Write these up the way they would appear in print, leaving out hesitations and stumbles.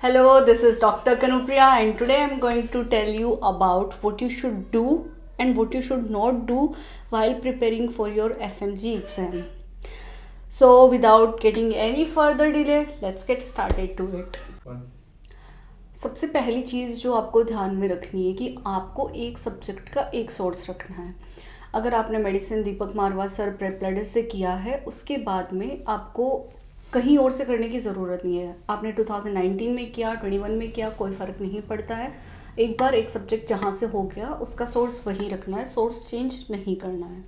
Hello, this is Dr. Kanupriya, and today I'm going to tell you about what you should do and what you should not do while preparing for your FMG exam. So, without getting any further delay, let's get started to it. सबसे पहली चीज़ जो आपको ध्यान में रखनी है कि आपको एक सब्जेक्ट का एक सोर्स रखना है। अगर आपने मेडिसिन दीपक मारवा सर प्रेपलेडिस से किया है, उसके बाद में आपको कहीं और से करने की ज़रूरत नहीं है। आपने 2019 में किया, 21 में किया, कोई फ़र्क नहीं पड़ता है। एक बार एक सब्जेक्ट जहाँ से हो गया उसका सोर्स वही रखना है, सोर्स चेंज नहीं करना है।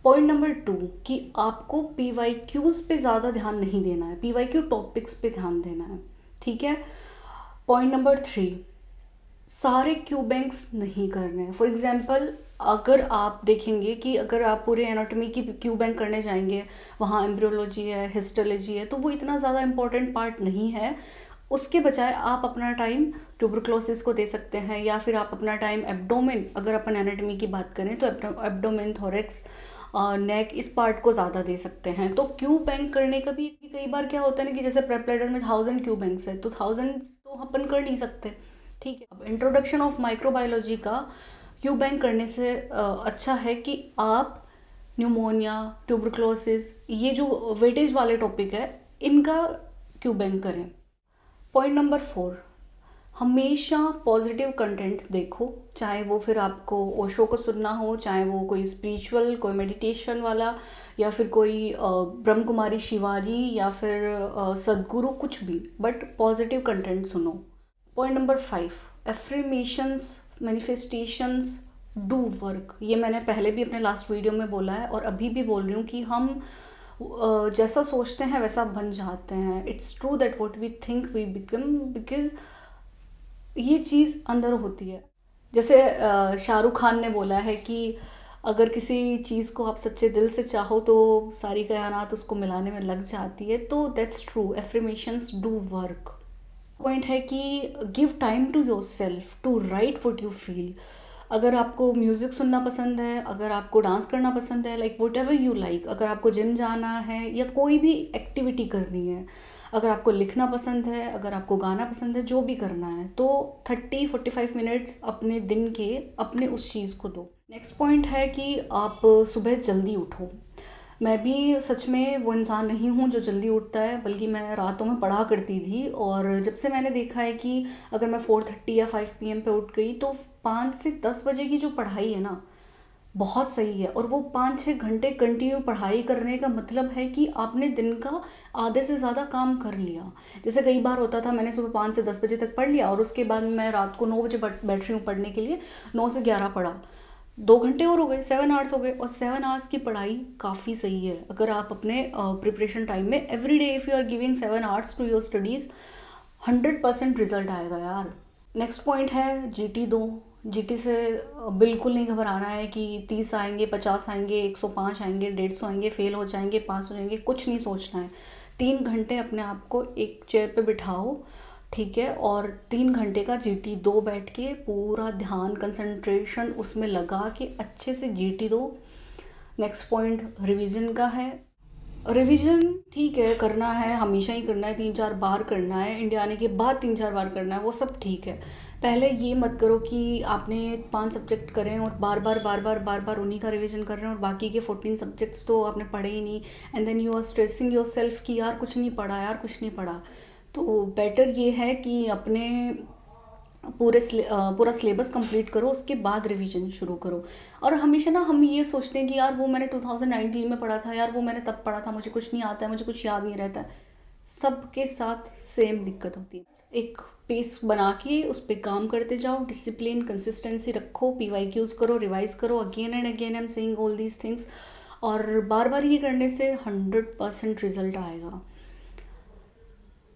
पॉइंट नंबर 2 कि आपको PYQs पे ज़्यादा ध्यान नहीं देना है, PYQ टॉपिक्स पे ध्यान देना है, ठीक है। पॉइंट नंबर 3 सारे क्यू बैंक्स नहीं करने हैं। फॉर एग्जाम्पल अगर आप देखेंगे कि अगर आप पूरे एनाटॉमी की क्यू बैंक करने जाएंगे, वहाँ एम्ब्रियोलॉजी है, हिस्टोलॉजी है, तो वो इतना ज़्यादा इंपॉर्टेंट पार्ट नहीं है। उसके बजाय आप अपना टाइम ट्यूबरक्लोसिस को दे सकते हैं, या फिर आप अपना टाइम एब्डोमेन, अगर अपन एनाटॉमी की बात करें तो एब्डोमेन, थोरेक्स, नेक, इस पार्ट को ज़्यादा दे सकते हैं। तो क्यू बैंक करने का भी कई बार क्या होता है ना कि जैसे प्रेपलेडर में 1000 क्यू बैंक्स है, तो 1000 तो अपन कर नहीं सकते, ठीक है। अब इंट्रोडक्शन ऑफ माइक्रोबायोलॉजी का क्यू बैंक करने से अच्छा है कि आप न्यूमोनिया, ट्यूबरक्लोसिस, ये जो वेटेज वाले टॉपिक है, इनका क्यू बैंक करें। पॉइंट नंबर 4 हमेशा पॉजिटिव कंटेंट देखो, चाहे वो फिर आपको ओशो को सुनना हो, चाहे वो कोई स्पिरिचुअल, कोई मेडिटेशन वाला, या फिर कोई ब्रह्म कुमारी शिवाली, या फिर सदगुरु, कुछ भी, बट पॉजिटिव कंटेंट सुनो। Point number 5 affirmations, manifestations do work. ये मैंने पहले भी अपने लास्ट वीडियो में बोला है और अभी भी बोल रही हूँ कि हम जैसा सोचते हैं वैसा बन जाते हैं। It's true that what we think we become, because ये चीज़ अंदर होती है। जैसे शाहरुख खान ने बोला है कि अगर किसी चीज़ को आप सच्चे दिल से चाहो तो सारी कायनात उसको मिलाने में लग जाती है। तो that's true, affirmations do work. Point है कि give time to yourself to write what you feel. अगर आपको म्यूज़िक सुनना पसंद है, अगर आपको डांस करना पसंद है, like what ever you like, अगर आपको जिम जाना है या कोई भी एक्टिविटी करनी है, अगर आपको लिखना पसंद है, अगर आपको गाना पसंद है, जो भी करना है, तो 30-45 मिनट्स अपने दिन के अपने उस चीज़ को दो। नेक्स्ट पॉइंट है कि आप सुबह जल्दी उठो। मैं भी सच में वो इंसान नहीं हूँ जो जल्दी उठता है, बल्कि मैं रातों में पढ़ा करती थी। और जब से मैंने देखा है कि अगर मैं 4:30 या 5 PM पे उठ गई तो 5 से 10 बजे की जो पढ़ाई है ना, बहुत सही है। और वो 5-6 घंटे कंटिन्यू पढ़ाई करने का मतलब है कि आपने दिन का आधे से ज़्यादा काम कर लिया। जैसे कई बार होता था, मैंने सुबह 5 से 10 बजे तक पढ़ लिया और उसके बाद मैं रात को 9 बजे बैठ रही हूँ पढ़ने के लिए, 9 से 11 पढ़ा, 2 घंटे और हो गए, 7 आवर्स हो गए। और 7 आवर्स की पढ़ाई काफ़ी सही है। अगर आप अपने प्रिपरेशन टाइम में every day if you are giving 7 hours to your studies, 100% result आएगा यार। नेक्स्ट पॉइंट है GT दो। GT से बिल्कुल नहीं घबराना है कि 30 आएंगे, 50 आएंगे, 105 आएंगे, 150 आएंगे, फेल हो जाएंगे, पास हो जाएंगे, कुछ नहीं सोचना है। 3 घंटे अपने आप को एक चेयर पे बिठाओ, ठीक है, और 3 घंटे का GT 2 बैठ के पूरा ध्यान, कंसंट्रेशन उसमें लगा के अच्छे से GT दो। नेक्स्ट पॉइंट रिवीजन का है। रिवीजन ठीक है, करना है, हमेशा ही करना है, 3-4 बार करना है, इंडिया आने के बाद 3-4 बार करना है, वो सब ठीक है। पहले ये मत करो कि आपने 5 सब्जेक्ट करें और बार बार बार बार बार बार उन्हीं का रिवीजन कर रहे हैं और बाकी के 14 सब्जेक्ट्स तो आपने पढ़े ही नहीं, and then you are stressing yourself कि यार कुछ नहीं पढ़ा, यार कुछ नहीं पढ़ा। तो बेटर ये है कि अपने पूरा सिलेबस कंप्लीट करो, उसके बाद रिवीजन शुरू करो। और हमेशा ना हम ये सोचते हैं कि यार वो मैंने 2019 में पढ़ा था, यार वो मैंने तब पढ़ा था, मुझे कुछ नहीं आता है, मुझे कुछ याद नहीं रहता है। सबके साथ सेम दिक्कत होती है। एक पेस बना के उस पर काम करते जाओ, डिसिप्लिन, कंसिस्टेंसी रखो, PYQs करो, रिवाइज करो, again and again I am saying all these things. और बार बार ये करने से 100% रिजल्ट आएगा।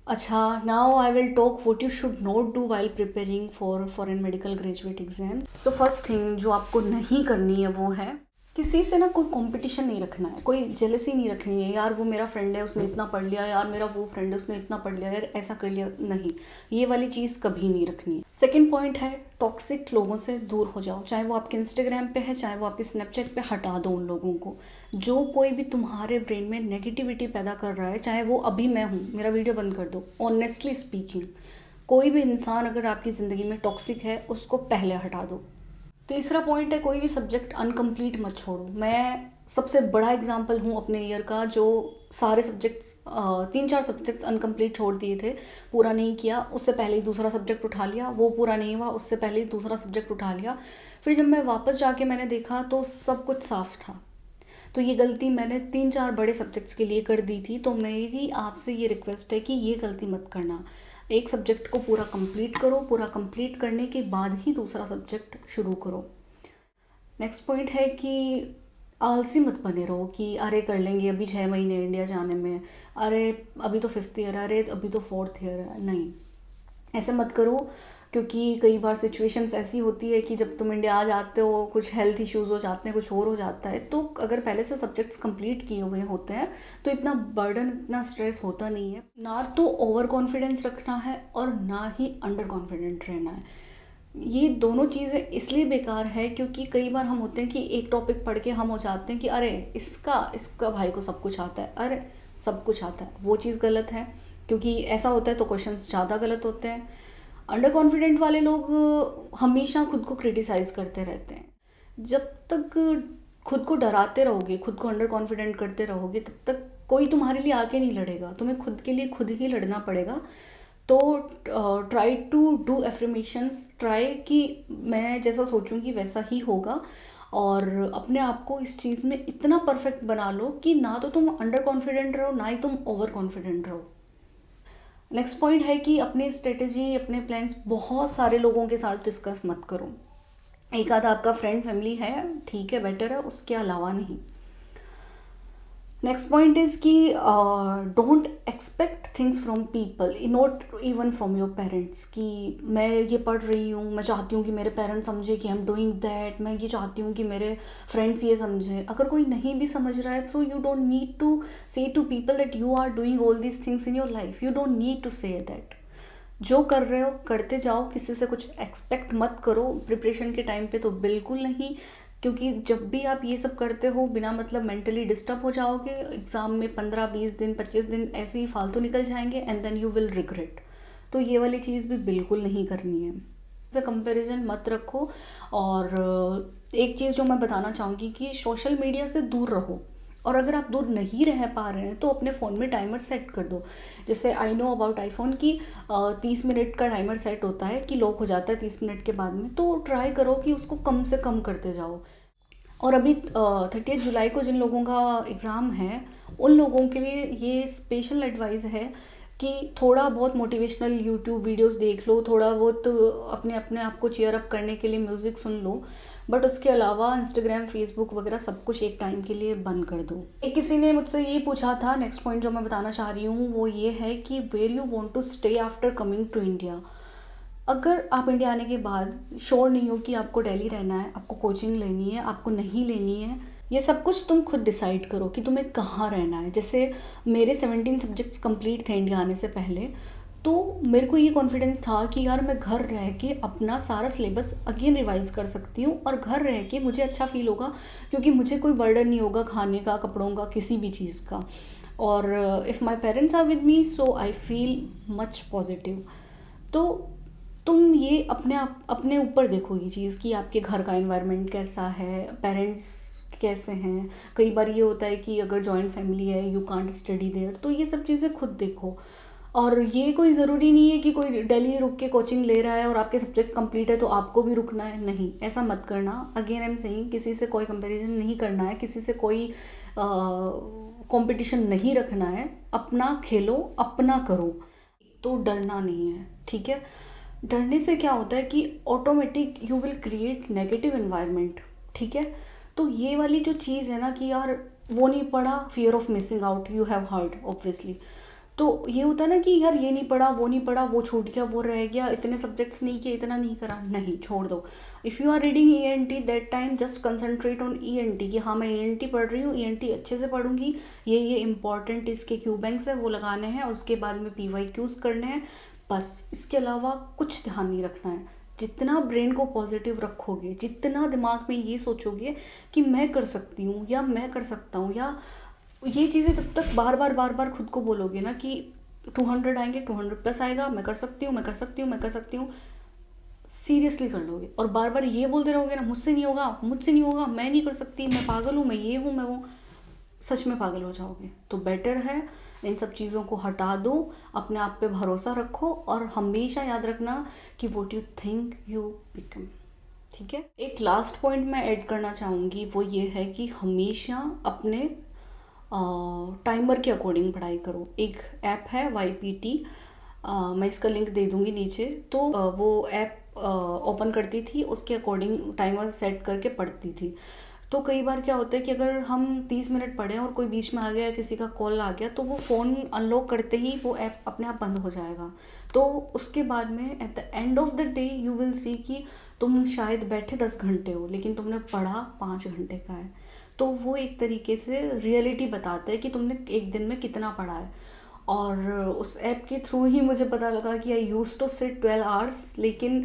अच्छा, now I will talk what you should not do while preparing for foreign medical graduate exam. So first thing जो आपको नहीं करनी है वो है किसी से ना कोई कंपटीशन नहीं रखना है, कोई जेलसी नहीं रखनी है, यार वो मेरा फ्रेंड है उसने इतना पढ़ लिया, यार मेरा वो फ्रेंड है उसने इतना पढ़ लिया, यार ऐसा कर लिया, नहीं, ये वाली चीज़ कभी नहीं रखनी है। सेकंड पॉइंट है, टॉक्सिक लोगों से दूर हो जाओ, चाहे वो आपके इंस्टाग्राम पे है, चाहे वो आपके स्नैपचैट पे, हटा दो उन लोगों को। जो कोई भी तुम्हारे ब्रेन में नेगेटिविटी पैदा कर रहा है, चाहे वो अभी मैं हूँ, मेरा वीडियो बंद कर दो। ऑनेस्टली स्पीकिंग, कोई भी इंसान अगर आपकी ज़िंदगी में टॉक्सिक है, उसको पहले हटा दो। तीसरा पॉइंट है, कोई भी सब्जेक्ट अनकम्प्लीट मत छोड़ो। मैं सबसे बड़ा एग्जाम्पल हूँ अपने ईयर का, जो सारे सब्जेक्ट्स 3-4 सब्जेक्ट्स अनकम्प्लीट छोड़ दिए थे, पूरा नहीं किया, उससे पहले ही दूसरा सब्जेक्ट उठा लिया, वो पूरा नहीं हुआ, उससे पहले ही दूसरा सब्जेक्ट उठा लिया। फिर जब मैं वापस जाके मैंने देखा तो सब कुछ साफ था। तो ये गलती मैंने 3-4 बड़े सब्जेक्ट्स के लिए कर दी थी। तो मेरी आपसे ये रिक्वेस्ट है कि ये गलती मत करना। एक सब्जेक्ट को पूरा कंप्लीट करो, पूरा कंप्लीट करने के बाद ही दूसरा सब्जेक्ट शुरू करो। नेक्स्ट पॉइंट है कि आलसी मत बने रहो कि अरे कर लेंगे, अभी 6 महीने इंडिया जाने में, अरे अभी तो 5th ईयर है, अरे अभी तो 4th ईयर है। नहीं, ऐसे मत करो, क्योंकि कई बार सिचुएशंस ऐसी होती है कि जब तुम इंडिया आ जाते हो, कुछ हेल्थ इश्यूज़ हो जाते हैं, कुछ और हो जाता है, तो अगर पहले से सब्जेक्ट्स कंप्लीट किए हुए होते हैं तो इतना बर्डन, इतना स्ट्रेस होता नहीं है। ना तो ओवर कॉन्फिडेंस रखना है और ना ही अंडर कॉन्फिडेंट रहना है। ये दोनों चीज़ें इसलिए बेकार है क्योंकि कई बार हम होते हैं कि एक टॉपिक पढ़ के हम हो जाते हैं कि अरे इसका इसका भाई को सब कुछ आता है, अरे सब कुछ आता है। वो चीज़ गलत है, क्योंकि ऐसा होता है तो क्वेश्चंस ज़्यादा गलत होते हैं। अंडर कॉन्फिडेंट वाले लोग हमेशा खुद को क्रिटिसाइज़ करते रहते हैं। जब तक खुद को डराते रहोगे, खुद को अंडर कॉन्फिडेंट करते रहोगे, तब तक कोई तुम्हारे लिए आके नहीं लड़ेगा, तुम्हें खुद के लिए खुद ही लड़ना पड़ेगा। तो try to do affirmations, try कि मैं जैसा सोचूंगी वैसा ही होगा, और अपने आप को इस चीज़ में इतना परफेक्ट बना लो कि ना तो तुम अंडर कॉन्फिडेंट रहो, ना ही तुम ओवर कॉन्फिडेंट रहो। नेक्स्ट पॉइंट है कि अपनी स्ट्रेटेजी, अपने प्लान्स बहुत सारे लोगों के साथ डिस्कस मत करो। एक आधा आपका फ्रेंड फैमिली है, ठीक है, बेटर है, उसके अलावा नहीं। नेक्स्ट पॉइंट इज़ कि don't expect things from people, not even from your parents. कि मैं ये पढ़ रही हूँ, मैं चाहती हूँ कि मेरे पेरेंट्स समझे कि आई एम डूइंग दैट, मैं ये चाहती हूँ कि मेरे फ्रेंड्स ये समझे। अगर कोई नहीं भी समझ रहा है, so you don't need to say to people that you are doing all these things in your life. You don't need to say that. जो कर रहे हो करते जाओ, किसी से कुछ एक्सपेक्ट मत करो प्रिपरेशन के टाइम पे, तो बिल्कुल नहीं। क्योंकि जब भी आप ये सब करते हो, बिना मतलब मेंटली डिस्टर्ब हो जाओगे। एग्ज़ाम में 15-20 दिन 25 दिन ऐसे ही फालतू निकल जाएंगे, and then you will regret. तो ये वाली चीज़ भी बिल्कुल नहीं करनी है। ऐसे कंपैरिजन मत रखो। और एक चीज़ जो मैं बताना चाहूँगी कि सोशल मीडिया से दूर रहो। और अगर आप दूर नहीं रह पा रहे हैं तो अपने फ़ोन में टाइमर सेट कर दो। जैसे आई नो अबाउट आईफोन की 30 मिनट का टाइमर सेट होता है कि लॉक हो जाता है 30 मिनट के बाद में। तो ट्राई करो कि उसको कम से कम करते जाओ। और अभी 30 जुलाई को जिन लोगों का एग्ज़ाम है, उन लोगों के लिए ये स्पेशल एडवाइस है कि थोड़ा बहुत मोटिवेशनल यूट्यूब वीडियोस देख लो, थोड़ा बहुत अपने अपने आप को चेयर अप करने के लिए म्यूज़िक सुन लो, बट उसके अलावा इंस्टाग्राम, फेसबुक वगैरह सब कुछ एक टाइम के लिए बंद कर दो। एक किसी ने मुझसे ये पूछा था, नेक्स्ट पॉइंट जो मैं बताना चाह रही हूँ वो ये है कि where you want to stay after coming to India. अगर आप इंडिया आने के बाद श्योर नहीं हो कि आपको दिल्ली रहना है, आपको कोचिंग लेनी है, आपको नहीं लेनी है, ये सब कुछ तुम खुद डिसाइड करो कि तुम्हें कहाँ रहना है। जैसे मेरे 17 सब्जेक्ट्स कंप्लीट थे इंडिया आने से पहले, तो मेरे को ये कॉन्फिडेंस था कि यार मैं घर रह के अपना सारा सिलेबस अगेन रिवाइज़ कर सकती हूँ, और घर रह के मुझे अच्छा फील होगा क्योंकि मुझे कोई बर्डन नहीं होगा खाने का, कपड़ों का, किसी भी चीज़ का। और if my parents are with me, so I feel much positive. तो तुम ये अपने ऊपर देखो ये चीज़ कि आपके घर का एनवायरनमेंट कैसा है, पेरेंट्स कैसे हैं। कई बार ये होता है कि अगर जॉइंट फैमिली है, यू कांट स्टडी देयर, तो ये सब चीज़ें खुद देखो। और ये कोई ज़रूरी नहीं है कि कोई दिल्ली रुक के कोचिंग ले रहा है और आपके सब्जेक्ट कंप्लीट है तो आपको भी रुकना है, नहीं, ऐसा मत करना। अगेन आई एम सेइंग, किसी से कोई कंपैरिजन नहीं करना है, किसी से कोई कंपटीशन नहीं रखना है। अपना खेलो, अपना करो, तो डरना नहीं है, ठीक है। डरने से क्या होता है कि automatic you will create negative environment, ठीक है। तो ये वाली जो चीज़ है ना कि यार वो नहीं पढ़ा, fear of missing out, you have heard obviously. तो ये होता है ना कि यार ये नहीं पढ़ा, वो नहीं पढ़ा, वो छूट गया, वो रह गया, इतने सब्जेक्ट्स नहीं किए, इतना नहीं करा, नहीं, छोड़ दो। If you are reading ENT that time just concentrate on ENT कि हाँ मैं ENT पढ़ रही हूँ, ENT अच्छे से पढ़ूंगी, ये इंपॉर्टेंट इसके क्यू बैंक्स है वो लगाने हैं, उसके बाद में PYQs करने हैं, बस इसके अलावा कुछ ध्यान नहीं रखना है। जितना ब्रेन को पॉजिटिव रखोगे, जितना दिमाग में ये सोचोगे कि मैं कर सकती हूँ या मैं कर सकता हूँ, या ये चीज़ें जब तक बार बार खुद को बोलोगे ना कि 200 आएंगे, 200+ आएगा, मैं कर सकती हूँ, मैं कर सकती हूँ, मैं कर सकती हूँ, सीरियसली कर लोगे। और बार बार ये बोलते रहोगे ना मुझसे नहीं होगा, मुझसे नहीं होगा, मैं नहीं कर सकती, मैं पागल हूँ, मैं ये हूँ, मैं वो, सच में पागल हो जाओगे। तो बेटर है इन सब चीज़ों को हटा दो, अपने आप पे भरोसा रखो, और हमेशा याद रखना कि what you think you become. ठीक है, एक लास्ट पॉइंट मैं ऐड करना चाहूँगी, वो ये है कि हमेशा अपने टाइमर के अकॉर्डिंग पढ़ाई करो। एक ऐप है YPT, मैं इसका लिंक दे दूँगी नीचे। तो वो ऐप ओपन करती थी, उसके अकॉर्डिंग टाइमर सेट करके पढ़ती थी। तो कई बार क्या होता है कि अगर हम 30 मिनट पढ़ें और कोई बीच में आ गया, किसी का कॉल आ गया, तो वो फ़ोन अनलॉक करते ही वो ऐप अपने आप बंद हो जाएगा। तो उसके बाद में at the end of the day you will see कि तुम शायद बैठे 10 घंटे हो, लेकिन तुमने पढ़ा 5 घंटे का है। तो वो एक तरीके से रियलिटी बताता है कि तुमने एक दिन में कितना पढ़ा है। और उस ऐप के थ्रू ही मुझे पता लगा कि आई यूज टू सिट 12 आवर्स, लेकिन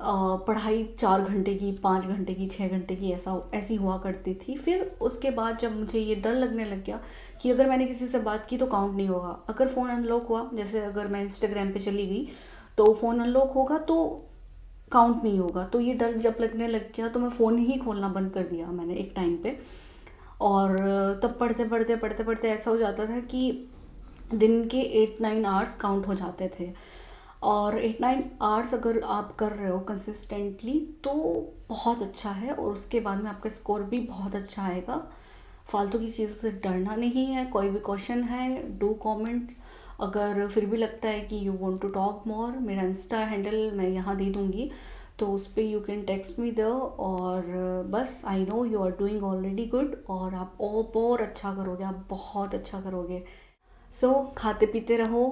पढ़ाई 4 घंटे की, 5 घंटे की, 6 घंटे की ऐसी हुआ करती थी। फिर उसके बाद जब मुझे ये डर लगने लग गया कि अगर मैंने किसी से बात की तो काउंट नहीं होगा, अगर फ़ोन अनलॉक हुआ, जैसे अगर मैं इंस्टाग्राम पे चली गई तो फ़ोन अनलॉक होगा तो काउंट नहीं होगा। तो ये डर जब लगने लग गया तो मैं फ़ोन ही खोलना बंद कर दिया मैंने एक टाइम पे। और तब पढ़ते ऐसा हो जाता था कि दिन के 8-9 आवर्स काउंट हो जाते थे। और 8-9 आवर्स अगर आप कर रहे हो कंसिस्टेंटली तो बहुत अच्छा है, और उसके बाद में आपका स्कोर भी बहुत अच्छा आएगा। फालतू की चीज़ों से डरना नहीं है। कोई भी क्वेश्चन है डू कमेंट। अगर फिर भी लगता है कि you want to talk more, मेरा इंस्टा हैंडल मैं यहाँ दे दूँगी, तो उस पर you can text me the. और बस I know you are doing already good, और आप और अच्छा करोगे, आप बहुत अच्छा करोगे। सो खाते पीते रहो,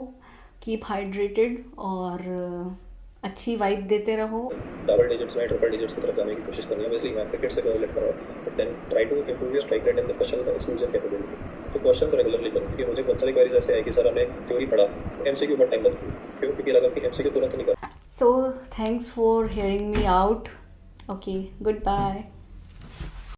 कीप हाइड्रेटेड, और अच्छी वाइब देते रहो। डबल डिजिट्स में ट्रिपल डिजिट्स की तरफ जाने की कोशिश करनी है। ऑब्वियसली मैं क्रिकेट से कोरिलेट कर रहा हूँ, but then try to improve your strike rate and the question exclusion capability. तो क्वेश्चंस रेगुलरली करो, क्योंकि मुझे बहुत सारी क्वेरीज ऐसे आए कि सर हमने थ्योरी पढ़ा, MCQ बहुत टाइम लगती है, क्यों? क्योंकि लगा कि MCQ तुरंत नहीं कर। So thanks for hearing me out. Okay, good bye.